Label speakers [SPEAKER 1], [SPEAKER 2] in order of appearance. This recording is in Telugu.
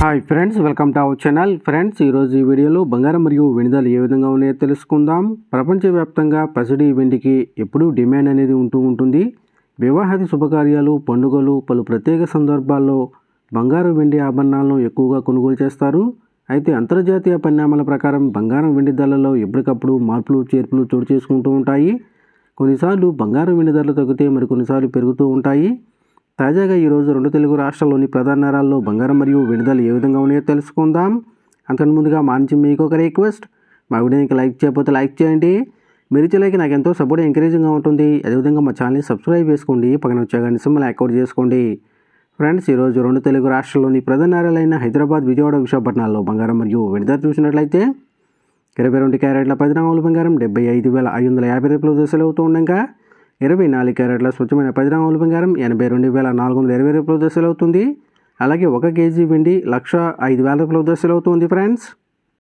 [SPEAKER 1] Hi friends, welcome to our channel. Friends, ఈరోజు ఈ వీడియోలో బంగారం మరియు వెండి ధరలు ఏ విధంగా ఉన్నాయో తెలుసుకుందాం. ప్రపంచవ్యాప్తంగా పసిడి వెండికి ఎప్పుడూ డిమాండ్ అనేది ఉంటుంది. వివాహాది శుభకార్యాలు, పండుగలు, పలు ప్రత్యేక సందర్భాల్లో బంగారం వెండి ఆభరణాలను ఎక్కువగా కొనుగోలు చేస్తారు. అయితే అంతర్జాతీయ పరిణామాల ప్రకారం బంగారం వెండి ధరలలో ఎప్పటికప్పుడు మార్పులు చేర్పులు చోటు చేసుకుంటూ ఉంటాయి. కొన్నిసార్లు బంగారం వెండి ధరలు తగ్గితే మరికొన్నిసార్లు పెరుగుతూ ఉంటాయి. తాజాగా ఈరోజు రెండు తెలుగు రాష్ట్రాల్లోని ప్రధాన నగరాల్లో బంగారం మరియు వెండి ధరలు ఏ విధంగా ఉన్నాయో తెలుసుకుందాం. అంతకు ముందుగా మా నుంచి మీకు ఒక రిక్వెస్ట్, మా వీడియోకి లైక్ చేయకపోతే లైక్ చేయండి. మీరు ఇచ్చే లైక్ నాకు ఎంతో సపోర్ట్ ఎంకరేజింగ్గా ఉంటుంది. అదేవిధంగా మా ఛానల్ని సబ్స్క్రైబ్ చేసుకోండి, పక్కన వచ్చే గంట సింబల్ యాక్టివేట్ చేసుకోండి. ఫ్రెండ్స్, ఈరోజు రెండు తెలుగు రాష్ట్రాల్లోని ప్రధాన నగరాలైన హైదరాబాద్, విజయవాడ, విశాఖపట్నాల్లో బంగారం మరియు వెండి ధర చూసినట్లయితే 22 క్యారెట్ల 10 గ్రాముల బంగారం 75,550 రూపాయలు దశలు అవుతూ ఉండగా 24 క్యారెట్ల స్వచ్ఛమైన 10 గ్రాముల బంగారం 82,420 రూపాయలు దశలు అవుతుంది. అలాగే 1 కేజీ వెండి 1,05,000 రూపాయలు దశలు అవుతుంది. ఫ్రెండ్స్.